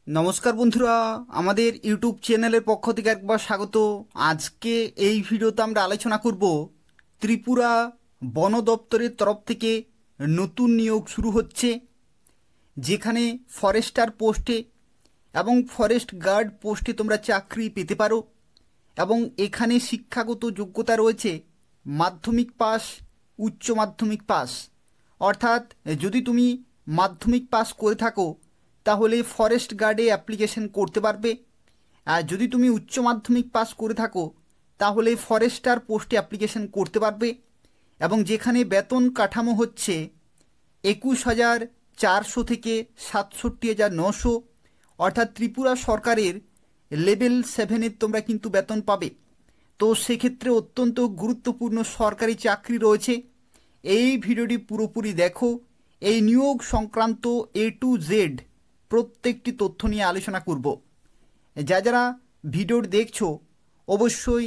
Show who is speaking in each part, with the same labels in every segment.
Speaker 1: নমস্কার বন্ধুরা, আমাদের ইউটিউব চ্যানেলের পক্ষ থেকে একবার স্বাগত। আজকে এই ভিডিওতে আমরা আলোচনা করব ত্রিপুরা বন দপ্তরের তরফ থেকে নতুন নিয়োগ শুরু হচ্ছে, যেখানে ফরেস্টার পোস্টে এবং ফরেস্ট গার্ড পোস্টে তোমরা চাকরি পেতে পারো। এবং এখানে শিক্ষাগত যোগ্যতা রয়েছে মাধ্যমিক পাস, উচ্চ মাধ্যমিক পাস। অর্থাৎ যদি তুমি মাধ্যমিক পাস করে থাকো তাহলে ফরেস্ট গার্ডে অ্যাপ্লিকেশন করতে পারবে, আর যদি তুমি উচ্চ মাধ্যমিক পাস করে থাকো তাহলে ফরেস্টার পোস্টে অ্যাপ্লিকেশন করতে পারবে। এবং যেখানে বেতন কাঠামো হচ্ছে 21,400 থেকে 67,900, অর্থাৎ ত্রিপুরা সরকারের লেভেল 7-এর তোমরা কিন্তু বেতন পাবে। তো সেক্ষেত্রে অত্যন্ত গুরুত্বপূর্ণ সরকারি চাকরি রয়েছে। এই ভিডিওটি পুরোপুরি দেখো। এই নিয়োগ সংক্রান্ত A to Z প্রত্যেকটি তথ্য নিয়ে আলোচনা করব। যারা ভিডিওটি দেখছো অবশ্যই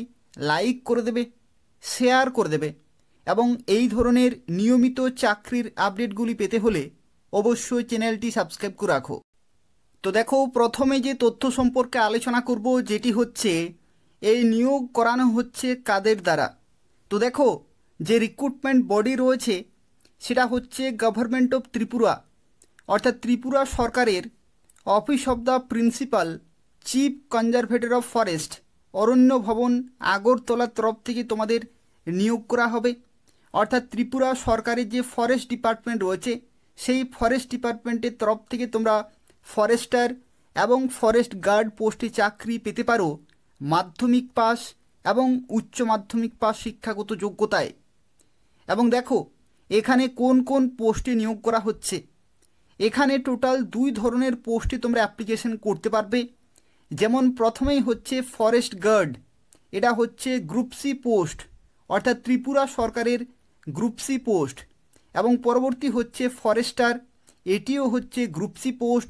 Speaker 1: লাইক করে দেবে, শেয়ার করে দেবে, এবং এই ধরনের নিয়মিত চাকরির আপডেটগুলি পেতে হলে অবশ্যই চ্যানেলটি সাবস্ক্রাইব করে রাখো। তো দেখো, প্রথমে যে তথ্য সম্পর্কে আলোচনা করব যেটি হচ্ছে এই নিয়োগ করানো হচ্ছে কাদের দ্বারা। তো দেখো, যে রিক্রুটমেন্ট বডি রয়েছে সেটা হচ্ছে গভর্নমেন্ট অফ ত্রিপুরা, অর্থাৎ ত্রিপুরা সরকারের office of the principal chief conservator of forest Aranya Bhavan আগরতলার তরফ থেকে তোমাদের নিয়োগ করা হবে। অর্থাৎ ত্রিপুরা সরকারের যে ফরেস্ট ডিপার্টমেন্ট রয়েছে সেই ফরেস্ট ডিপার্টমেন্টের তরফ থেকে তোমরা ফরেস্টার এবং ফরেস্ট গার্ড পোস্টে চাকরি পেতে পারো মাধ্যমিক পাস এবং উচ্চ মাধ্যমিক পাস শিক্ষাগত যোগ্যতায়। এবং দেখো, এখানে কোন কোন পোস্টে নিয়োগ করা হচ্ছে। এখানে টোটাল 2 ধরনের পোস্টে তোমরা অ্যাপ্লিকেশন করতে পারবে। যেমন প্রথমেই হচ্ছে ফরেস্ট গার্ড, এটা হচ্ছে গ্রুপ সি পোস্ট, অর্থাৎ ত্রিপুরা সরকারের গ্রুপ সি পোস্ট। এবং পরবর্তী হচ্ছে ফরেস্টার, এটিও হচ্ছে গ্রুপ সি পোস্ট,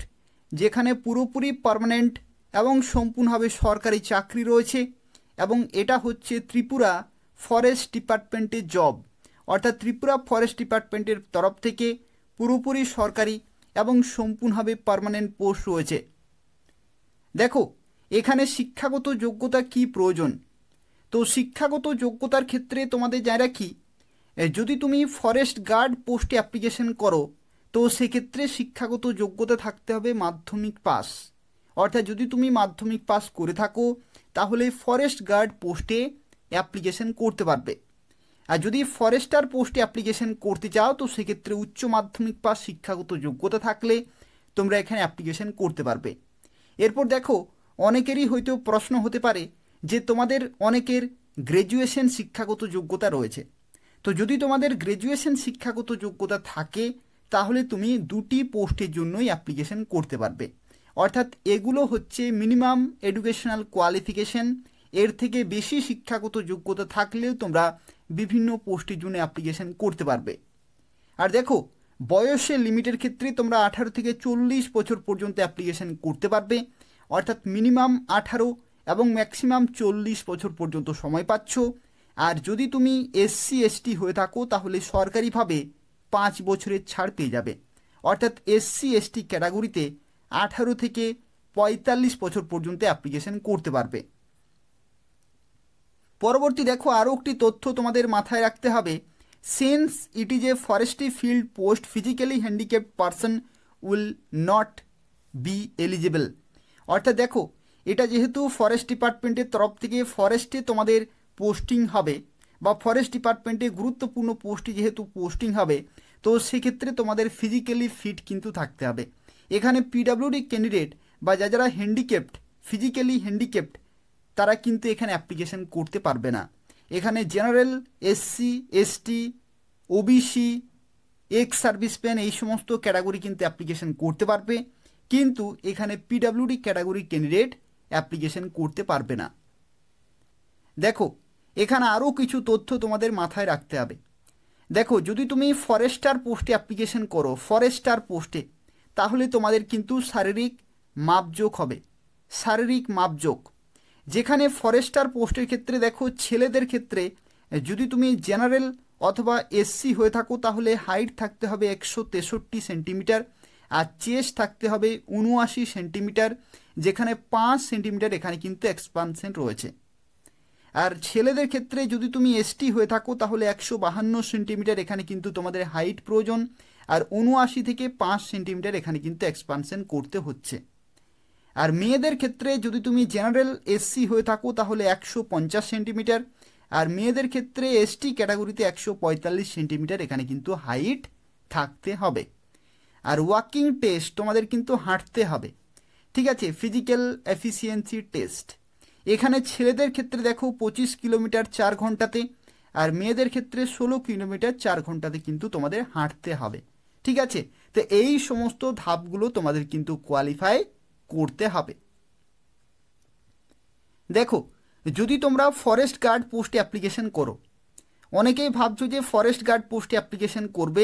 Speaker 1: যেখানে পুরোপুরি পার্মানেন্ট এবং সম্পূর্ণভাবে সরকারি চাকরি রয়েছে। এবং এটা হচ্ছে ত্রিপুরা ফরেস্ট ডিপার্টমেন্টের জব, অর্থাৎ ত্রিপুরা ফরেস্ট ডিপার্টমেন্টের তরফ থেকে পুরোপুরি সরকারি এবং সম্পূর্ণভাবে পার্মানেন্ট পোস্ট রয়েছে। দেখো, এখানে শিক্ষাগত যোগ্যতা কি প্রয়োজন। তো শিক্ষাগত যোগ্যতার ক্ষেত্রে তোমাদের জানা রাখি, যদি তুমি ফরেস্ট গার্ড পোস্টে অ্যাপ্লিকেশন করো তো সেক্ষেত্রে শিক্ষাগত যোগ্যতা থাকতে হবে মাধ্যমিক পাস। অর্থাৎ যদি তুমি মাধ্যমিক পাস করে থাকো তাহলে ফরেস্ট গার্ড পোস্টে অ্যাপ্লিকেশন করতে পারবে। আর যদি ফরেস্টার পোস্টে অ্যাপ্লিকেশন করতে চাও তো সেক্ষেত্রে উচ্চ মাধ্যমিক পাস শিক্ষাগত যোগ্যতা থাকলে তোমরা এখানে অ্যাপ্লিকেশন করতে পারবে। এরপর দেখো, অনেকেরই হয়তো প্রশ্ন হতে পারে যে তোমাদের অনেকের গ্র্যাজুয়েশন শিক্ষাগত যোগ্যতা রয়েছে। তো যদি তোমাদের গ্র্যাজুয়েশন শিক্ষাগত যোগ্যতা থাকে তাহলে তুমি 2টি পোস্টের জন্যই অ্যাপ্লিকেশন করতে পারবে। অর্থাৎ এগুলো হচ্ছে মিনিমাম এডুকেশনাল কোয়ালিফিকেশন, এর থেকে বেশি শিক্ষাগত যোগ্যতা থাকলেও তোমরা বিভিন্ন পোস্টের জন্য অ্যাপ্লিকেশন করতে পারবে। আর দেখো, বয়সের লিমিটের ক্ষেত্রে তোমরা 18 থেকে 40 বছর পর্যন্ত অ্যাপ্লিকেশন করতে পারবে। অর্থাৎ মিনিমাম 18 এবং ম্যাক্সিমাম 40 বছর পর্যন্ত সময় পাচ্ছ। আর যদি তুমি SC ST হয়ে থাকো তাহলে সরকারিভাবে 5 বছরের ছাড় পেয়ে যাবে। অর্থাৎ SC ST ক্যাটাগরিতে 18 থেকে 45 বছর পর্যন্ত অ্যাপ্লিকেশন করতে পারবে। পরবর্তী দেখো, আরও একটি তথ্য তোমাদের মাথায় রাখতে হবে, since it is a forestry field post physically handicapped person will not be eligible. অর্থাৎ দেখো, এটা যেহেতু ফরেস্ট ডিপার্টমেন্টের তরফ থেকে ফরেস্টে তোমাদের পোস্টিং হবে বা ফরেস্ট ডিপার্টমেন্টে গুরুত্বপূর্ণ পোস্টে যেহেতু পোস্টিং হবে তো সেক্ষেত্রে তোমাদের ফিজিক্যালি ফিট কিন্তু থাকতে হবে। এখানে PWD ক্যান্ডিডেট বা যারা হ্যান্ডিক্যাপড, ফিজিক্যালি হ্যান্ডিক্যাপড, তারা কিন্তু এখানে অ্যাপ্লিকেশন করতে পারবে না। এখানে general, SC ST, OBC, ex serviceman এই সমস্ত ক্যাটাগরি কিন্তু অ্যাপ্লিকেশন করতে পারবে, কিন্তু এখানে PWD ক্যাটাগরি ক্যান্ডিডেট অ্যাপ্লিকেশন করতে পারবে না। দেখো, এখানে আরও কিছু তথ্য তোমাদের মাথায় রাখতে হবে। দেখো, যদি তুমি ফরেস্টার পোস্টে অ্যাপ্লিকেশন করো, ফরেস্টার পোস্টে, তাহলে তোমাদের কিন্তু শারীরিক মাপজোক হবে, শারীরিক মাপজোক। যেখানে ফরেস্টার পোস্টের ক্ষেত্রে দেখো, ছেলেদের ক্ষেত্রে যদি তুমি জেনারেল অথবা SC হয়ে থাকো তাহলে হাইট থাকতে হবে 163 সেন্টিমিটার, আর চেস্ট থাকতে হবে 79 সেন্টিমিটার, যেখানে 5 সেন্টিমিটার এখানে কিন্তু এক্সপানশন রয়েছে। আর ছেলেদের ক্ষেত্রে যদি তুমি এসটি হয়ে থাকো তাহলে 152 সেন্টিমিটার এখানে কিন্তু তোমাদের হাইট প্রয়োজন, আর 79 থেকে 5 সেন্টিমিটার এখানে কিন্তু এক্সপানশন করতে হচ্ছে। আর মেয়েদের ক্ষেত্রে যদি তুমি জেনারেল এসসি হয়ে থাকো তাহলে 150 সেন্টিমিটার, আর মেয়েদের ক্ষেত্রে এসটি ক্যাটাগরিতে 145 সেন্টিমিটার এখানে কিন্তু হাইট থাকতে হবে। আর ওয়াকিং টেস্ট তোমাদের কিন্তু হাঁটতে হবে, ঠিক আছে, ফিজিক্যাল এফিসিয়েন্সি টেস্ট। এখানে ছেলেদের ক্ষেত্রে দেখো 25 কিলোমিটার 4 ঘন্টাতে, আর মেয়েদের ক্ষেত্রে 16 কিলোমিটার 4 ঘন্টাতে কিন্তু তোমাদের হাঁটতে হবে, ঠিক আছে। তো এই সমস্ত ধাপগুলো তোমাদের কিন্তু কোয়ালিফাই করতে হবে। দেখো, যদি তোমরা ফরেস্ট গার্ড পোস্টে অ্যাপ্লিকেশন করো, অনেকেই ভাবছো যে ফরেস্ট গার্ড পোস্টে অ্যাপ্লিকেশন করবে,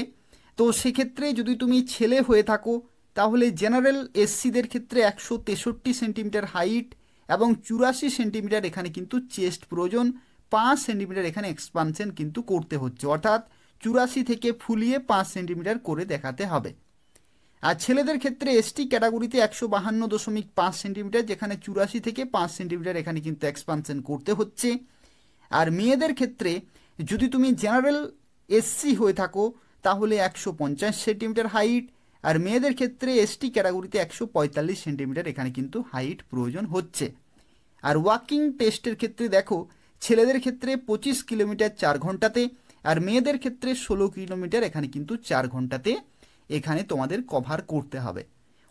Speaker 1: তো সেক্ষেত্রে যদি তুমি ছেলে হয়ে থাকো তাহলে জেনারেল এসসিদের ক্ষেত্রে 163 সেন্টিমিটার হাইট এবং 84 সেন্টিমিটার এখানে কিন্তু চেস্ট প্রয়োজন, 5 সেন্টিমিটার এখানে এক্সপানশন কিন্তু করতে হচ্ছে, অর্থাৎ 84 থেকে ফুলিয়ে 5 সেন্টিমিটার করে দেখাতে হবে। আর ছেলেদের ক্ষেত্রে এসটি ক্যাটাগরিতে 152.5 সেন্টিমিটার, যেখানে 84 থেকে 5 সেন্টিমিটার এখানে কিন্তু এক্সপানশন করতে হচ্ছে। আর মেয়েদের ক্ষেত্রে যদি তুমি জেনারেল এসসি হয়ে থাকো তাহলে 150 সেন্টিমিটার হাইট, আর মেয়েদের ক্ষেত্রে এসটি ক্যাটাগরিতে 145 সেন্টিমিটার এখানে কিন্তু হাইট প্রয়োজন হচ্ছে। আর ওয়াকিং টেস্টের ক্ষেত্রে দেখো, ছেলেদের ক্ষেত্রে 25 কিলোমিটার 4 ঘন্টাতে, আর মেয়েদের ক্ষেত্রে 16 কিলোমিটার এখানে কিন্তু 4 ঘন্টাতে এখানে তোমাদের কভার করতে হবে,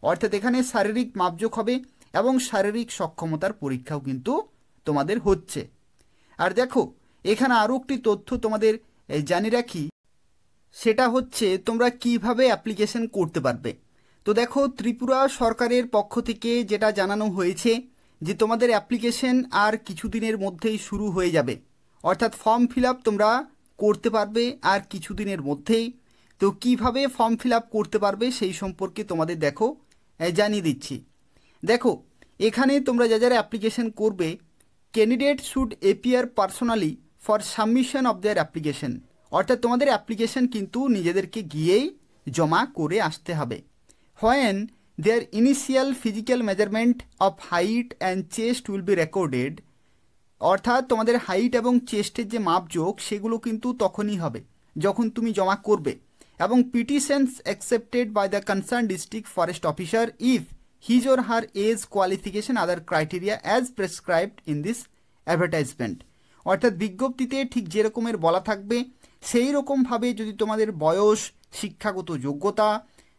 Speaker 1: অর্থাৎ এখানে শারীরিক মাপজোক হবে এবং শারীরিক সক্ষমতার পরীক্ষাও কিন্তু তোমাদের হচ্ছে। আর দেখো, এখানে আরও একটি তথ্য তোমাদের জানিয়ে রাখি, সেটা হচ্ছে তোমরা কিভাবে অ্যাপ্লিকেশন করতে পারবে। তো দেখো, ত্রিপুরা সরকারের পক্ষ থেকে যেটা জানানো হয়েছে যে তোমাদের অ্যাপ্লিকেশন আর কিছুদিনের মধ্যেই শুরু হয়ে যাবে, অর্থাৎ ফর্ম ফিল আপ তোমরা করতে পারবে আর কিছুদিনের মধ্যেই। তো কিভাবে ফর্ম ফিল আপ করতে পারবে সেই সম্পর্কে তোমাদের দেখো জানিয়ে দিচ্ছি। দেখো, এখানে তোমরা যারা অ্যাপ্লিকেশন করবে, candidate should appear personally for submission of their application, অর্থাৎ তোমাদের অ্যাপ্লিকেশন কিন্তু নিজেদেরকে গিয়েই জমা করে আসতে হবে। When there initial physical measurement of height and chest will be recorded, অর্থাৎ তোমাদের হাইট এবং চেস্টের যে মাপজোক সেগুলো কিন্তু তখনই হবে যখন তুমি জমা করবে, এবং petitions accepted by the concern district forest officer if his or her age qualification other criteria as prescribed in this advertisement, অর্থাৎ বিজ্ঞপ্তিতে ঠিক যেরকমের বলা থাকবে সেই রকমভাবে যদি তোমাদের বয়স, শিক্ষাগত যোগ্যতা,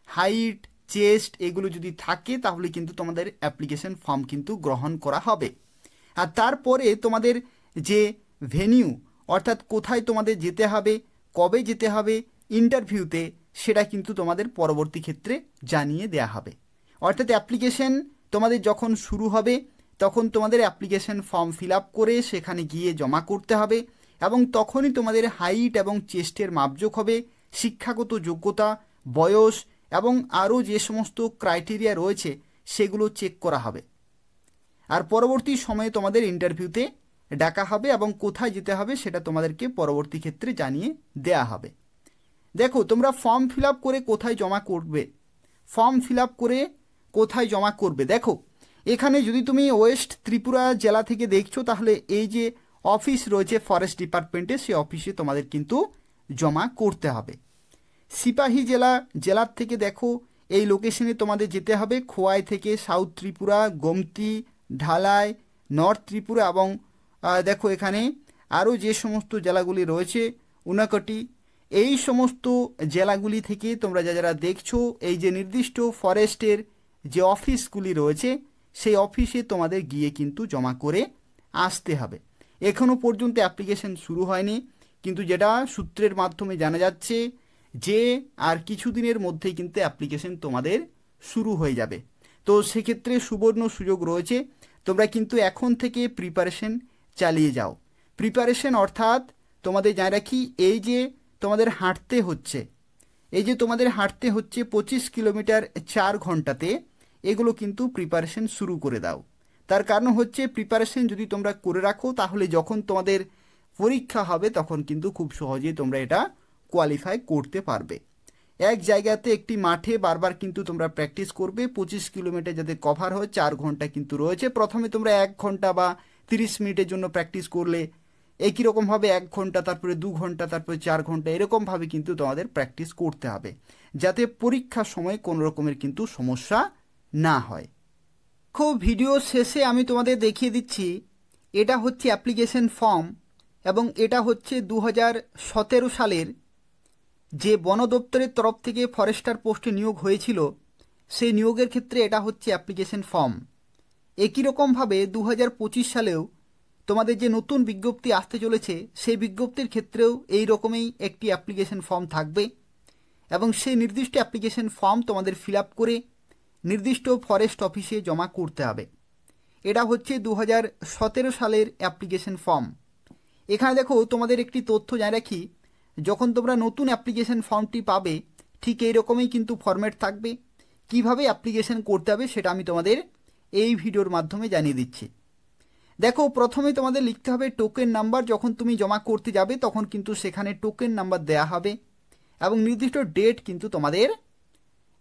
Speaker 1: হাইট, চেস্ট এগুলো যদি থাকে তাহলে কিন্তু তোমাদের অ্যাপ্লিকেশন ফর্ম কিন্তু গ্রহণ করা হবে। আর তারপরে তোমাদের যে ভেনিউ, অর্থাৎ কোথায় তোমাদের যেতে হবে, কবে যেতে হবে ইন্টারভিউতে, সেটা কিন্তু তোমাদের পরবর্তী ক্ষেত্রে জানিয়ে দেয়া হবে। অর্থাৎ অ্যাপ্লিকেশন তোমাদের যখন শুরু হবে তখন তোমাদের অ্যাপ্লিকেশন ফর্ম ফিল আপ করে সেখানে গিয়ে জমা করতে হবে, এবং তখনই তোমাদের হাইট এবং চেস্টের মাপজোক হবে, শিক্ষাগত যোগ্যতা, বয়স এবং আরও যে সমস্ত ক্রাইটেরিয়া রয়েছে সেগুলো চেক করা হবে। আর পরবর্তী সময়ে তোমাদের ইন্টারভিউতে ডাকা হবে এবং কোথায় যেতে হবে সেটা তোমাদেরকে পরবর্তী ক্ষেত্রে জানিয়ে দেয়া হবে। দেখো, তোমরা ফর্ম ফিল আপ করে কোথায় জমা করবে, ফর্ম ফিল আপ করে কোথায় জমা করবে, দেখো এখানে যদি তুমি ওয়েস্ট ত্রিপুরা জেলা থেকে দেখছো তাহলে এই যে অফিস রয়েছে ফরেস্ট ডিপার্টমেন্টে, সেই অফিসে তোমাদের কিন্তু জমা করতে হবে। সিপাহী জেলার থেকে দেখো এই লোকেশনে তোমাদের যেতে হবে, খোয়াই থেকে সাউথ ত্রিপুরা, গোমতি, ঢালাই, নর্থ ত্রিপুরা এবং দেখো এখানে আরও যে সমস্ত জেলাগুলি রয়েছে উনাকটি, এই সমস্ত জেলাগুলি থেকে তোমরা যারা দেখছো এই যে নির্দিষ্ট ফরেস্টের যে অফিসগুলি রয়েছে সেই অফিসে তোমাদের গিয়ে কিন্তু জমা করে আসতে হবে। এখনও পর্যন্ত অ্যাপ্লিকেশন শুরু হয়নি, কিন্তু যেটা সূত্রের মাধ্যমে জানা যাচ্ছে যে আর কিছুদিনের মধ্যেই কিন্তু অ্যাপ্লিকেশন তোমাদের শুরু হয়ে যাবে। তো সেক্ষেত্রে সুবর্ণ সুযোগ রয়েছে, তোমরা কিন্তু এখন থেকে প্রিপারেশন চালিয়ে যাও। প্রিপারেশন অর্থাৎ তোমাদের জানা রাখি, এই যে তোমাদের হাঁটতে হচ্ছে, 25 কিলোমিটার 4 ঘন্টাতে, এগুলো কিন্তু প্রিপারেশন শুরু করে দাও। তার কারণ হচ্ছে প্রিপারেশন যদি তোমরা করে রাখো তাহলে যখন তোমাদের পরীক্ষা হবে তখন কিন্তু খুব সহজেই তোমরা এটা কোয়ালিফাই করতে পারবে। এক জায়গাতে একটি মাঠে বারবার কিন্তু তোমরা প্র্যাকটিস করবে। 25 কিলোমিটার যাতে কভার হয়, 4 ঘন্টা কিন্তু রয়েছে। প্রথমে তোমরা 1 ঘন্টা বা 30 মিনিটের জন্য প্র্যাকটিস করলে, একই রকমভাবে 1 ঘন্টা, তারপরে 2 ঘন্টা, তারপরে 4 ঘন্টা, এরকমভাবে কিন্তু তোমাদের প্র্যাকটিস করতে হবে, যাতে পরীক্ষার সময় কোনো রকমের কিন্তু সমস্যা না হয়। খুব ভিডিও শেষে আমি তোমাদের দেখিয়ে দিচ্ছি, এটা হচ্ছে অ্যাপ্লিকেশন ফর্ম, এবং এটা হচ্ছে 2017 সালের যে বন দপ্তরের তরফ থেকে ফরেস্টার পোস্টে নিয়োগ হয়েছিল, সেই নিয়োগের ক্ষেত্রে এটা হচ্ছে অ্যাপ্লিকেশন ফর্ম। একই রকমভাবে 2025 সালেও তোমাদের যে নতুন বিজ্ঞপ্তি আসতে চলেছে, সেই বিজ্ঞপ্তির ক্ষেত্রেও এই রকমই একটি অ্যাপ্লিকেশন ফর্ম থাকবে, এবং সেই নির্দিষ্ট অ্যাপ্লিকেশন ফর্ম তোমাদের ফিল আপ করে নির্দিষ্ট ফরেস্ট অফিসে জমা করতে হবে। এটা হচ্ছে 2017 সালের অ্যাপ্লিকেশন ফর্ম। এখানে দেখো, তোমাদের একটি তথ্য জানিয়ে রাখি, যখন তোমরা নতুন অ্যাপ্লিকেশন ফর্মটি পাবে, ঠিক এই রকমই কিন্তু ফরম্যাট থাকবে। কিভাবে অ্যাপ্লিকেশন করতে হবে সেটা আমি তোমাদের এই ভিডিওর মাধ্যমে জানিয়ে দিচ্ছি। দেখো, প্রথমে তোমাদের লিখতে হবে টোকেন নাম্বার। যখন তুমি জমা করতে যাবে তখন কিন্তু সেখানে টোকেন নাম্বার দেয়া হবে, এবং নির্দিষ্ট ডেট কিন্তু তোমাদের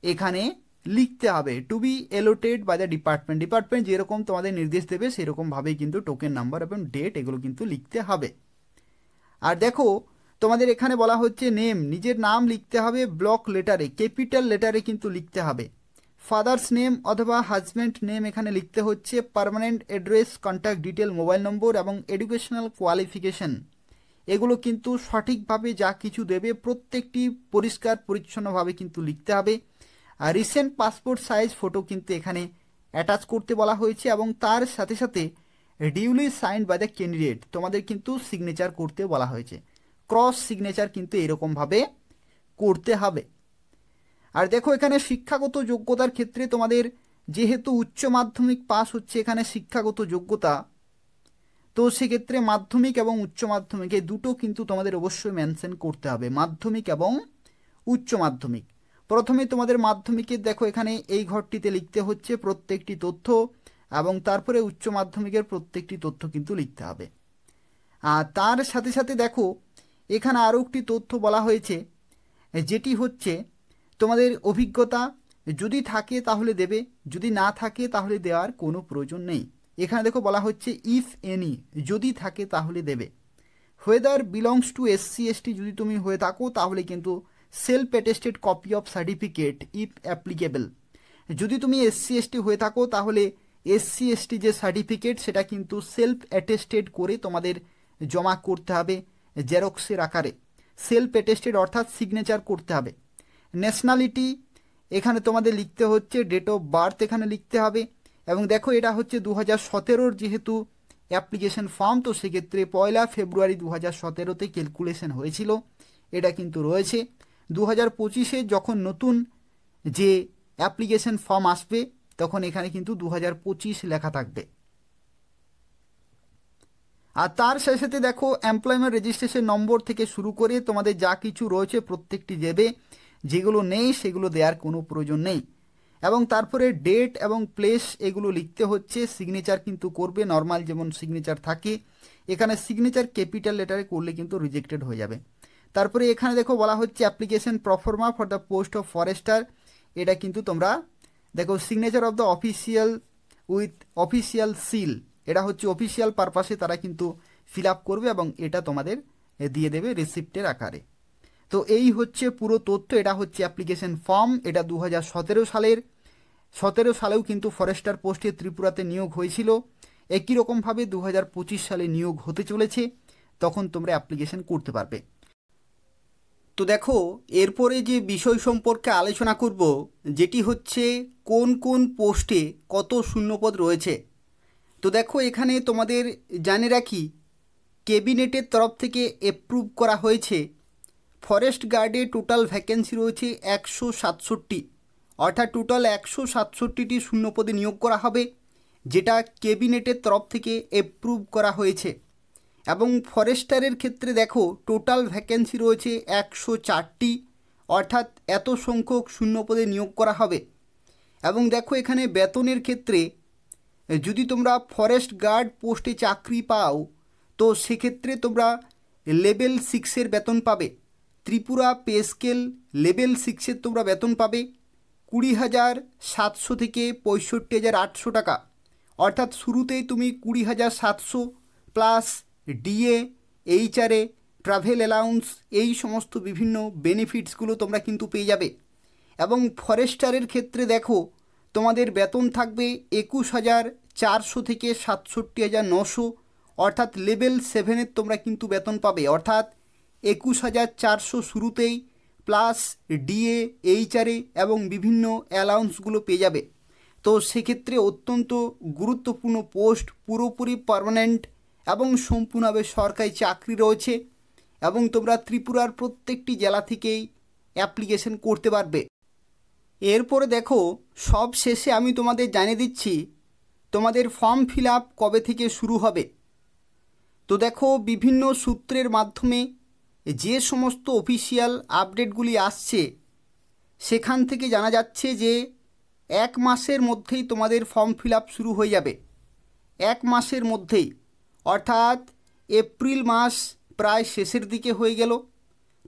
Speaker 1: এখানে লিখতে হবে, to be allotted by the department. Department যেরকম তোমাদের নির্দেশ দেবে সেরকমভাবেই কিন্তু টোকেন নাম্বার এবং ডেট এগুলো কিন্তু লিখতে হবে। আর দেখো, তোমাদের এখানে বলা হচ্ছে নেম, নিজের নাম লিখতে হবে ব্লক লেটারে, ক্যাপিটাল লেটারে কিন্তু লিখতে হবে। ফাদার্স নেম অথবা হাজব্যান্ড নেম এখানে লিখতে হচ্ছে। Permanent address, contact detail, mobile নম্বর এবং এডুকেশনাল কোয়ালিফিকেশন, এগুলো কিন্তু সঠিকভাবে যা কিছু দেবে প্রত্যেকটি পরিষ্কার পরিচ্ছন্নভাবে কিন্তু লিখতে হবে। আর রিসেন্ট পাসপোর্ট সাইজ ফটো কিন্তু এখানে অ্যাটাচ করতে বলা হয়েছে, এবং তার সাথে সাথে duly signed by the candidate, তোমাদের কিন্তু সিগনেচার করতে বলা হয়েছে। ক্রস সিগনেচার কিন্তু এরকমভাবে করতে হবে। আর দেখো, এখানে শিক্ষাগত যোগ্যতার ক্ষেত্রে তোমাদের যেহেতু উচ্চ মাধ্যমিক পাস হচ্ছে এখানে শিক্ষাগত যোগ্যতা, তো সেক্ষেত্রে মাধ্যমিক এবং উচ্চ মাধ্যমিক এই দুটো কিন্তু তোমাদের অবশ্যই মেনশন করতে হবে, মাধ্যমিক এবং উচ্চ মাধ্যমিক। প্রথমে তোমাদের মাধ্যমিকের দেখো এখানে এই ঘরটিতে লিখতে হচ্ছে প্রত্যেকটি তথ্য, এবং তারপরে উচ্চ মাধ্যমিকের প্রত্যেকটি তথ্য কিন্তু লিখতে হবে। আর তার সাথে সাথে দেখো, এখানে আরও একটি তথ্য বলা হয়েছে, যেটি হচ্ছে তোমাদের অভিজ্ঞতা যদি থাকে তাহলে দেবে, যদি না থাকে তাহলে দেওয়ার কোনো প্রয়োজন নেই। এখানে দেখো বলা হচ্ছে ইফ এনি, যদি থাকে তাহলে দেবে। Whether belongs to SC ST, যদি তুমি হয়ে থাকো তাহলে কিন্তু self attested copy of certificate if applicable. যদি তুমি SC ST হয়ে থাকো তাহলে SC ST যে সার্টিফিকেট সেটা কিন্তু সেলফ অ্যাটেস্টেড করে তোমাদের জমা করতে হবে জেরক্সের আকারে। সেলফ অ্যাটেস্টেড অর্থাৎ সিগনেচার করতে হবে। ন্যাশনালিটি এখানে তোমাদের লিখতে হচ্ছে, ডেট অফ বার্থ এখানে লিখতে হবে। এবং দেখো, এটা হচ্ছে 2017 যেহেতু অ্যাপ্লিকেশন ফর্ম, তো সেক্ষেত্রে 1 ফেব্রুয়ারি 2017 ক্যালকুলেশন হয়েছিল, এটা কিন্তু রয়েছে। 2025 যখন নতুন যে অ্যাপ্লিকেশন ফর্ম আসবে তখন এখানে কিন্তু 2025 লেখা থাকবে। আর তার সাথে সাথে দেখো, এমপ্লয়মেন্ট রেজিস্ট্রেশন নম্বর থেকে শুরু করে তোমাদের যা কিছু রয়েছে প্রত্যেকটি দেবে, যেগুলো নেই সেগুলো দেওয়ার কোনো প্রয়োজন নেই। এবং তারপরে ডেট এবং প্লেস এগুলো লিখতে হচ্ছে। সিগনেচার কিন্তু করবে নর্মাল যেমন সিগনেচার থাকে, এখানে সিগনেচার ক্যাপিটাল লেটারে করলে কিন্তু রিজেক্টেড হয়ে যাবে। তারপরে এখানে দেখো বলা হচ্ছে application pro forma for the post of Forster, এটা কিন্তু তোমরা দেখো signature of the official with official seal, এটা হচ্ছে অফিসিয়াল পারপাসে তারা কিন্তু ফিল আপ করবে এবং এটা তোমাদের দিয়ে দেবে রিসিপ্টের আকারে। তো এই হচ্ছে পুরো তথ্য, এটা হচ্ছে অ্যাপ্লিকেশন ফর্ম। এটা 2017 সালের 17 সালেও কিন্তু ফরেস্টার পোস্টে ত্রিপুরাতে নিয়োগ হয়েছিল। একই রকমভাবে 2025 সালে নিয়োগ হতে চলেছে, তখন তোমরা অ্যাপ্লিকেশন করতে পারবে। তো দেখো, এরপরে যে বিষয় সম্পর্কে আলোচনা করব, যেটি হচ্ছে কোন কোন পোস্টে কত শূন্যপদ রয়েছে। তো দেখো, এখানে তোমাদের জানিয়ে রাখি, ক্যাবিনেটের তরফ থেকে অ্যাপ্রুভ করা হয়েছে ফরেস্ট গার্ডে টোটাল ভ্যাকেন্সি রয়েছে 167, অর্থাৎ টোটাল 167টি শূন্যপদে নিয়োগ করা হবে, যেটা ক্যাবিনেটের তরফ থেকে অ্যাপ্রুভ করা হয়েছে। এবং ফরেস্টারের ক্ষেত্রে দেখো টোটাল ভ্যাকেন্সি রয়েছে 104টি, অর্থাৎ এত সংখ্যক শূন্যপদে নিয়োগ করা হবে। এবং দেখো, এখানে বেতনের ক্ষেত্রে যদি তোমরা ফরেস্ট গার্ড পোস্টে চাকরি পাও তো সেক্ষেত্রে তোমরা লেভেল 6 বেতন পাবে। ত্রিপুরা পে স্কেল লেভেল 6-এর তোমরা বেতন পাবে 20,700 থেকে 65,800 টাকা। অর্থাৎ শুরুতেই তুমি 20,700 plus DA, HRA, travel allowance, এই সমস্ত বিভিন্ন বেনিফিটসগুলো তোমরা কিন্তু পেয়ে যাবে। এবং ফরেস্টারের ক্ষেত্রে দেখো তোমাদের বেতন থাকবে 21,400 থেকে 67,900। অর্থাৎ লেভেল 7-এর তোমরা কিন্তু বেতন পাবে। অর্থাৎ 21,400 শুরুতেই প্লাস ডিএ, এইচআরএ এবং বিভিন্ন অ্যালাউন্সগুলো পেয়ে যাবে। তো সেক্ষেত্রে অত্যন্ত গুরুত্বপূর্ণ পোস্ট, পুরোপুরি পার্মানেন্ট এবং সম্পূর্ণভাবে সরকারি চাকরি রয়েছে এবং তোমরা ত্রিপুরার প্রত্যেকটি জেলা থেকেই অ্যাপ্লিকেশন করতে পারবে। এরপরে দেখো সব শেষে আমি তোমাদের জানিয়ে দিচ্ছি তোমাদের ফর্ম ফিল আপ কবে থেকে শুরু হবে। তো দেখো বিভিন্ন সূত্রের মাধ্যমে যে সমস্ত অফিসিয়াল আপডেটগুলি আসছে সেখান থেকে জানা যাচ্ছে যে 1 মাসের মধ্যেই তোমাদের ফর্ম ফিল আপ শুরু হয়ে যাবে। 1 মাসের মধ্যেই, অর্থাৎ এপ্রিল মাস প্রায় শেষের দিকে হয়ে গেল,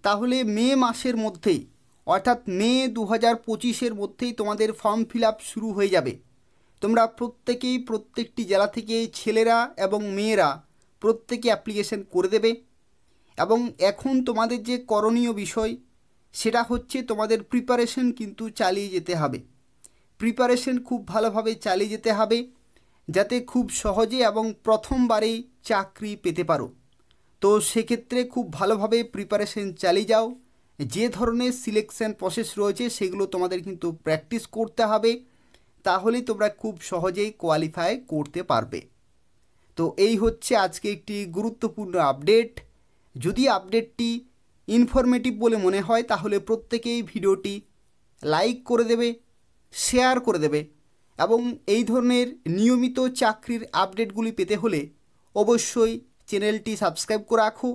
Speaker 1: তাহলে মে মাসের মধ্যেই অর্থাৎ মে 2025-এর মধ্যেই তোমাদের ফর্ম ফিল আপ শুরু হয়ে যাবে। তোমরা প্রত্যেকেই প্রত্যেকটি জেলা থেকে ছেলেরা এবং মেয়েরা প্রত্যেকে অ্যাপ্লিকেশন করে দেবে। এবং এখন তোমাদের যে করণীয় বিষয় সেটা হচ্ছে তোমাদের প্রিপারেশন কিন্তু চালিয়ে যেতে হবে। প্রিপারেশন খুব ভালোভাবে চালিয়ে যেতে হবে যাতে খুব সহজে এবং প্রথমবারেই চাকরি পেতে পারো। তো সেক্ষেত্রে খুব ভালোভাবে প্রিপারেশন চালিয়ে যাও। যে ধরনের সিলেকশন প্রসেস রয়েছে সেগুলো তোমাদের কিন্তু প্র্যাকটিস করতে হবে, তাহলেই তোমরা খুব সহজেই কোয়ালিফাই করতে পারবে। তো এই হচ্ছে আজকে একটি গুরুত্বপূর্ণ আপডেট। যদি আপডেটটি ইনফরমেটিভ বলে মনে হয় তাহলে প্রত্যেকেই ভিডিওটি লাইক করে দেবে, শেয়ার করে দেবে এবং এই ধরনের নিয়মিত চাকরির আপডেটগুলি পেতে হলে অবশ্যই চ্যানেলটি সাবস্ক্রাইব করে রাখো।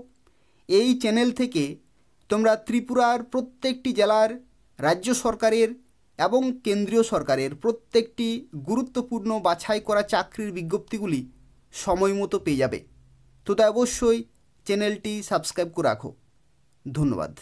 Speaker 1: এই চ্যানেল থেকে তোমরা ত্রিপুরার প্রত্যেকটি জেলার, রাজ্য সরকারের এবং কেন্দ্রীয় সরকারের প্রত্যেকটি গুরুত্বপূর্ণ বাছাই করা চাকরির বিজ্ঞপ্তিগুলি সময় মতো পেয়ে যাবে। তো তাই অবশ্যই চ্যানেলটি সাবস্ক্রাইব করে রাখো। ধন্যবাদ।